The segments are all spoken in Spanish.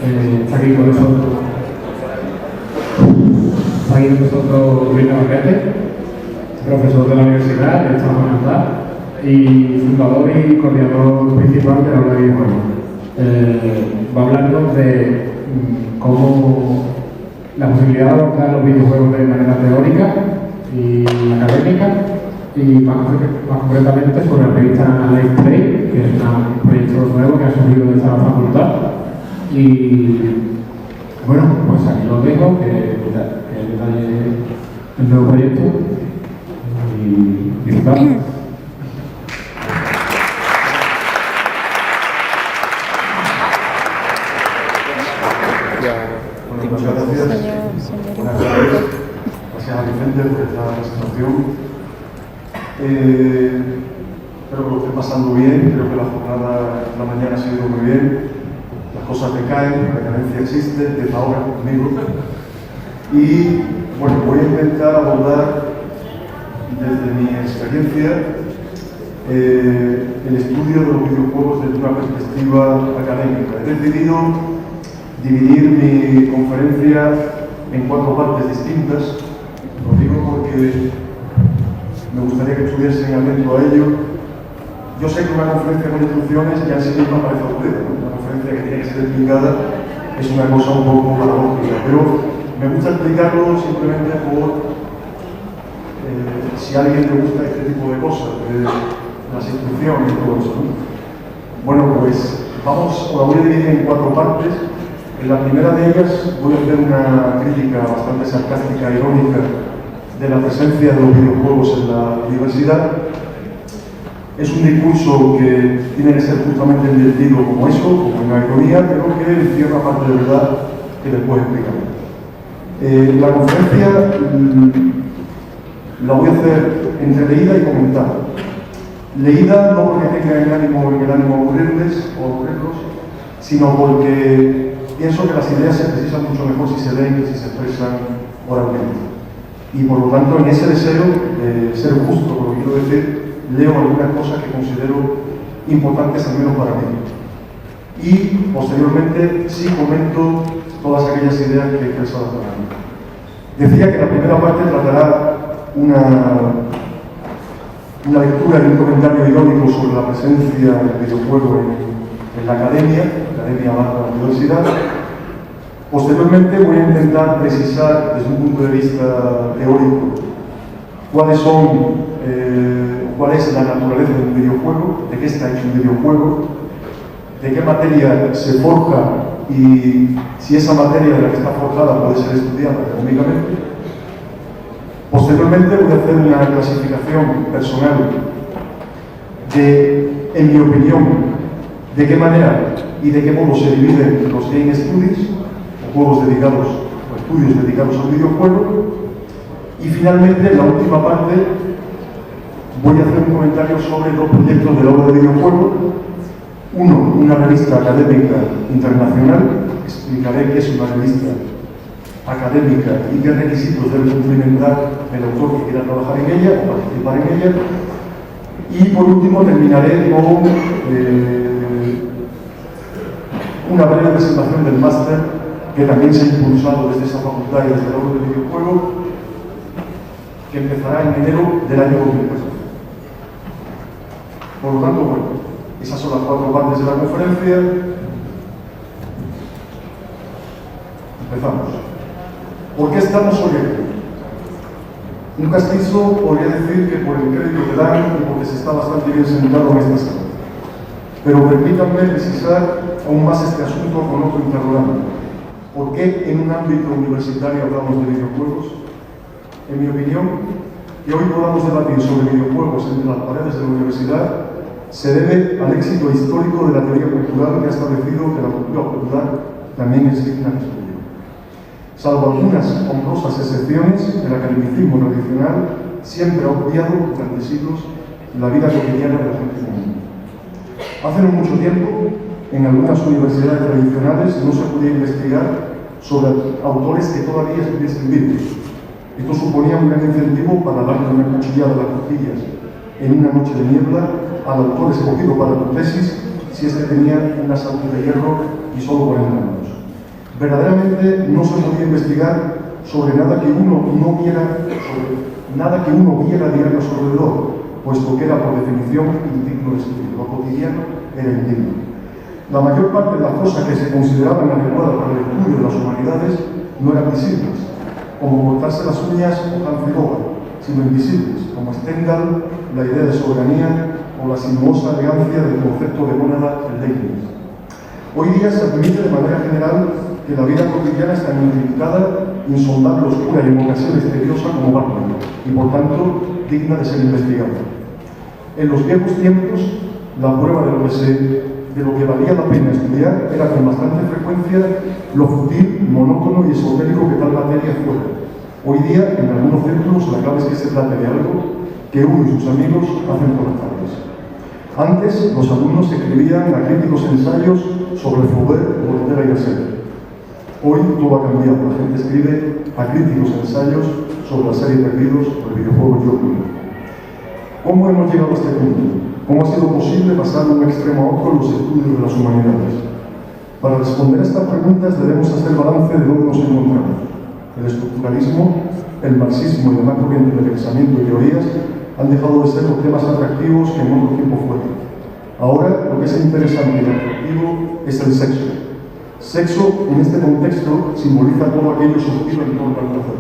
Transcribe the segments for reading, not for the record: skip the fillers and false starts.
Está aquí con nosotros. Está aquí con nosotros Luis Navarrete, profesor de la universidad, de Estado Mental y fundador y coordinador principal de la aula de videojuegos. Va a hablarnos de cómo la posibilidad de abordar los videojuegos de manera teórica y académica, y más concretamente sobre la revista Live Play, que es un proyecto nuevo que ha surgido de esta facultad. Y bueno, pues aquí lo dejo, que detalle el nuevo proyecto y disfrutar. Muchas gracias. Buenas tardes. Gracias a Vicente por esta presentación. Espero que lo esté pasando bien. Creo que la jornada de la mañana ha sido muy bien. Las cosas decaen, la carencia existe, desde ahora conmigo. Y bueno, voy a intentar abordar desde mi experiencia el estudio de los videojuegos desde una perspectiva académica. He decidido dividir mi conferencia en 4 partes distintas. Lo digo porque me gustaría que estuviesen atentos a ello. Yo sé que una conferencia con instrucciones ya en sí misma parece aburrida, ¿no? Una conferencia que tiene que ser explicada es una cosa un poco paradójica, pero me gusta explicarlo simplemente por si a alguien le gusta este tipo de cosas, las instrucciones y todo eso, ¿no? Bueno, pues vamos, la voy a dividir en 4 partes. En la primera de ellas voy a hacer una crítica bastante sarcástica e irónica de la presencia de los videojuegos en la universidad. Es un discurso que tiene que ser justamente entendido como eso, como una ironía, pero que encierra parte de verdad que después explicaré. La conferencia la voy a hacer entre leída y comentada. Leída no porque tenga el ánimo aburrirlos, sino porque pienso que las ideas se precisan mucho mejor si se leen que si se expresan oralmente. Y por lo tanto, en ese deseo de ser justo con lo que quiero decir, leo algunas cosas que considero importantes, al menos para mí. Y posteriormente sí comento todas aquellas ideas que he expresado hasta ahora. Decía que la primera parte tratará una lectura y un comentario irónico sobre la presencia del videojuego en la academia barra la universidad. Posteriormente voy a intentar precisar desde un punto de vista teórico cuál es la naturaleza de un videojuego, de qué está hecho un videojuego, de qué materia se forja y si esa materia de la que está forjada puede ser estudiada académicamente. Posteriormente voy a hacer una clasificación personal de, en mi opinión, de qué manera y de qué modo se dividen los game studies, o juegos dedicados, o estudios dedicados al videojuego. Y finalmente, en la última parte, voy a hacer un comentario sobre 2 proyectos del aula de videojuego. Uno, una revista académica internacional. Explicaré qué es una revista académica y qué requisitos debe cumplimentar el autor que quiera trabajar en ella o participar en ella. Y por último terminaré con una breve presentación del máster que también se ha impulsado desde esa facultad y desde el aula de videojuego, que empezará en enero del año 2014. Por lo tanto, bueno, esas son las 4 partes de la conferencia. Empezamos. ¿Por qué estamos hoy aquí? Un castizo podría decir que por el crédito que dan y porque se está bastante bien sentado en esta sala. Pero permítanme precisar aún más este asunto con otro interrogante. ¿Por qué en un ámbito universitario hablamos de videojuegos? En mi opinión, que hoy podamos debatir sobre videojuegos entre las paredes de la universidad se debe al éxito histórico de la teoría cultural que ha establecido que la cultura popular también es digna de estudio. Salvo algunas honrosas excepciones, el academicismo tradicional siempre ha obviado durante siglos la vida cotidiana de la gente común. Hace no mucho tiempo, en algunas universidades tradicionales no se podía investigar sobre autores que todavía estuviesen vivos. Esto suponía un gran incentivo para darle una cuchillada a las costillas en una noche de niebla al autor escogido para tu tesis si es que tenía una salud de hierro y solo 40 años. Verdaderamente no se podía investigar sobre nada que uno viera diario a su alrededor, puesto que era por definición indigno de estudio. Lo cotidiano era indigno. La mayor parte de las cosas que se consideraban adecuadas para el estudio de las humanidades no eran visibles, como cortarse las uñas o Humphrey Bogart, sino invisibles, como Stendhal, la idea de soberanía o la sinuosa elegancia del concepto de mónada en Leibniz. Hoy día se admite de manera general que la vida cotidiana es tan intrincada, insondable, oscura y en ocasiones tediosa como Batman, y por tanto digna de ser investigada. En los viejos tiempos, la prueba de lo que valía la pena estudiar era con bastante frecuencia lo fútil, monótono y esotérico que tal materia fuera. Hoy día, en algunos círculos, la clave es que se trate de algo que uno y sus amigos hacen por las tardes. Antes, los alumnos escribían acríticos ensayos sobre Flaubert, Voltaire y Gasset. Hoy todo ha cambiado. La gente escribe acríticos ensayos sobre la serie Perdidos o el videojuego Journey. ¿Cómo hemos llegado a este punto? ¿Cómo ha sido posible pasar de un extremo a otro en los estudios de las humanidades? Para responder a estas preguntas debemos hacer balance de dónde nos encontramos. El estructuralismo, el marxismo y demás corrientes de pensamiento y teorías han dejado de ser los temas atractivos que en otro tiempo fueron. Ahora lo que es interesante y atractivo es el sexo. Sexo, en este contexto, simboliza todo aquello sutil en torno al placer.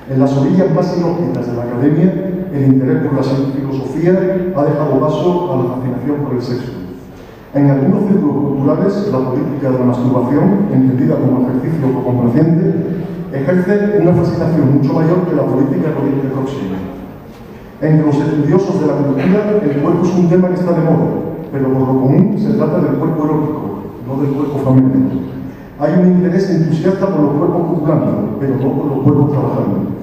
En las orillas más inhóspitas de la academia, el interés por la filosofía ha dejado paso a la fascinación por el sexo. En algunos círculos culturales, la política de la masturbación, entendida como ejercicio autocomplaciente, ejerce una fascinación mucho mayor que la política corriente próxima. Entre los estudiosos de la cultura, el cuerpo es un tema que está de moda, pero por lo común se trata del cuerpo erótico, no del cuerpo femenino. Hay un interés entusiasta por los cuerpos copulando, pero no por los cuerpos trabajando.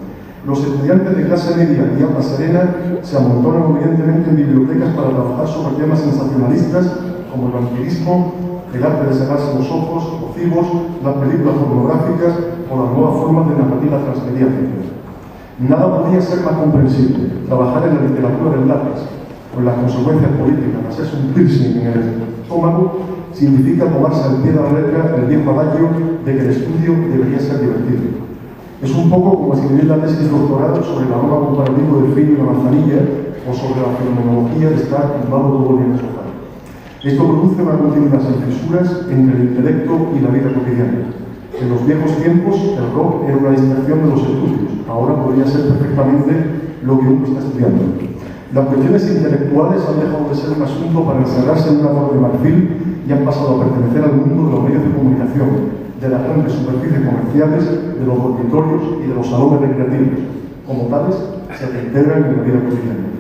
Los estudiantes de clase media y alta serena se amontonan evidentemente en bibliotecas para trabajar sobre temas sensacionalistas como el vampirismo, el arte de cerrarse los ojos, los cibos, las películas pornográficas o las nuevas formas de narrativa transmediática. Nada podría ser más comprensible. Trabajar en la literatura del lápiz, con las consecuencias políticas, hacerse un piercing en el estómago, significa tomarse al pie de la letra el viejo adagio de que el estudio debería ser divertido. Es un poco como escribir la tesis doctoral sobre la aroma comparativo del filo y la manzanilla o sobre la fenomenología de estar tumbado todo el día en el sofá. Esto produce una continuidad sin fisuras entre el intelecto y la vida cotidiana. En los viejos tiempos, el rock era una distracción de los estudios. Ahora podría ser perfectamente lo que uno está estudiando. Las cuestiones intelectuales han dejado de ser un asunto para encerrarse en una torre de marfil y han pasado a pertenecer al mundo de los medios de comunicación, de las grandes superficies comerciales, de los dormitorios y de los salones recreativos. Como tales, se reintegran en la vida cotidiana.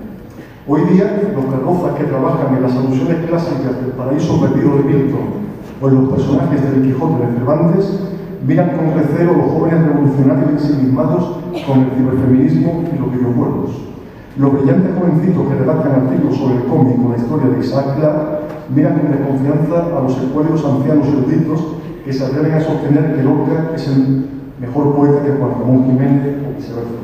Hoy día, los carrozas que trabajan en las alusiones clásicas del paraíso perdido de Milton o en los personajes del Quijote de Cervantes miran con recelo a los jóvenes revolucionarios ensimismados con el ciberfeminismo y los videojuegos. Los brillantes jovencitos que redactan artículos sobre el cómic o la historia de Isaac Clarke miran con desconfianza a los escuálidos ancianos eruditos que se atreven a sostener que Lorca es el mejor poeta que Juan Ramón Jiménez o viceversa.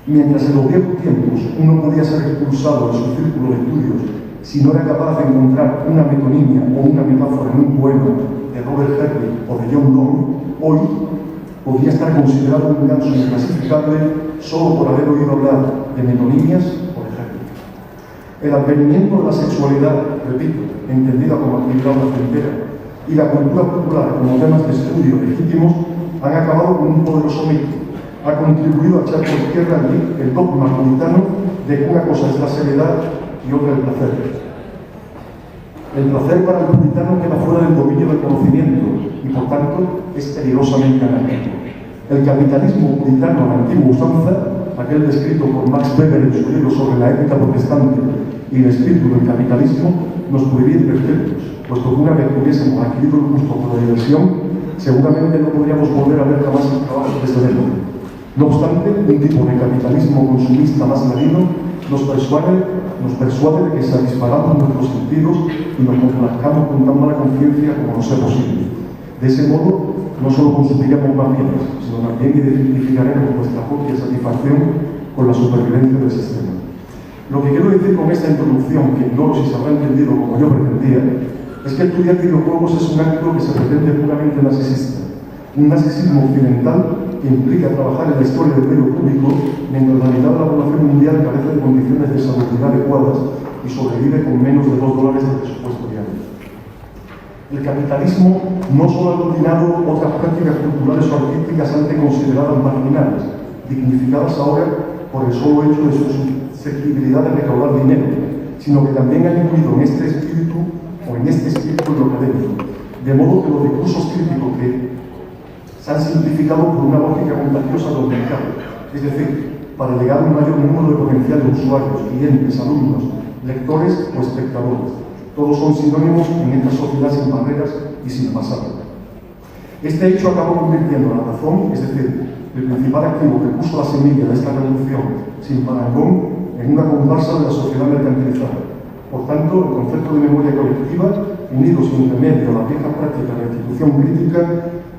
Mientras en los viejos tiempos uno podía ser expulsado de su círculo de estudios si no era capaz de encontrar una metonimia o una metáfora en un poema de Robert Herrick o de John Donne, hoy podría estar considerado un ganso inclasificable solo por haber oído hablar de metonimias o de Herrick. El advenimiento de la sexualidad, repito, entendida como actividad placentera, y la cultura popular como temas de estudio legítimos han acabado con un poderoso mito. Ha contribuido a echar por tierra el dogma puritano de que una cosa es la seriedad y otra el placer. El placer para el puritano queda fuera del dominio del conocimiento y, por tanto, es peligrosamente anárquico. El capitalismo puritano a la antigua usanza, aquel descrito por Max Weber en su libro sobre la ética protestante y el espíritu del capitalismo, nos prohibiría imperfectos, puesto que una vez que hubiésemos adquirido el gusto por la diversión, seguramente no podríamos volver a ver jamás el trabajo desde dentro. No obstante, un tipo de capitalismo consumista más marino nos persuade de que satisfagamos nuestros sentidos y nos complazcamos con tan mala conciencia como nos sea posible. De ese modo, no solo consumiríamos más bienes, sino también identificaremos nuestra propia satisfacción con la supervivencia del sistema. Lo que quiero decir con esta introducción, que ignoro si se habrá entendido como yo pretendía, es que estudiar videojuegos es un acto que se pretende puramente narcisista, un narcisismo occidental que implica trabajar en la historia del medio público mientras la mitad de la población mundial carece de condiciones de salubridad adecuadas y sobrevive con menos de $2 de presupuesto diario. El capitalismo no solo ha dominado otras prácticas culturales o artísticas antes consideradas marginales, dignificadas ahora por el solo hecho de su susceptibilidad de recaudar dinero, sino que también ha incluido en este espíritu en lo académico, de modo que los discursos críticos que se han simplificado por una lógica contagiosa del mercado, es decir, para llegar a un mayor número de potenciales usuarios, clientes, alumnos, lectores o espectadores. Todos son sinónimos en esta sociedad sin barreras y sin pasado. Este hecho acabó convirtiendo la razón, es decir, el principal activo que puso la semilla de esta revolución sin parangón, en una comparsa de la sociedad mercantilizada. Por tanto, el concepto de memoria colectiva, unido sin remedio a las viejas prácticas de la institución crítica,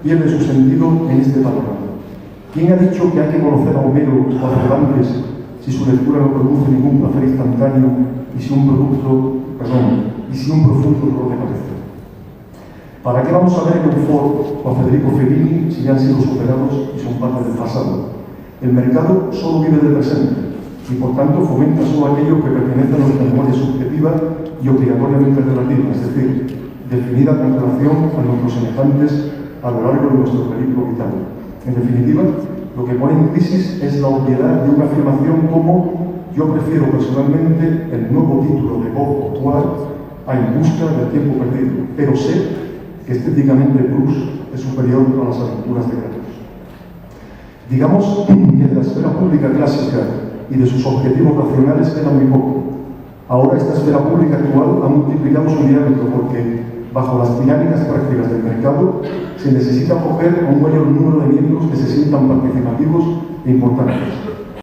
pierde su sentido en este panorama. ¿Quién ha dicho que hay que conocer a Homero o a Cervantes si su lectura no produce ningún placer instantáneo y si un profundo dolor de cabeza? ¿Para qué vamos a ver Ford o a Federico Fellini si ya han sido superados y son parte del pasado? El mercado solo vive del presente y por tanto fomenta solo aquello que pertenece a nuestra memoria subjetiva y obligatoriamente relativa, es decir, definida con relación a nuestros semejantes a lo largo de nuestro periplo vital. En definitiva, lo que pone en crisis es la obviedad de una afirmación como yo prefiero personalmente el nuevo título de Bob Octuar a En busca del tiempo perdido, pero sé que estéticamente Proust es superior a las aventuras de Kratos. Digamos que de la esfera pública clásica y de sus objetivos racionales queda muy poco. Ahora esta esfera pública actual ha multiplicado su diámetro porque, bajo las dinámicas prácticas del mercado, se necesita acoger a un mayor número de miembros que se sientan participativos e importantes.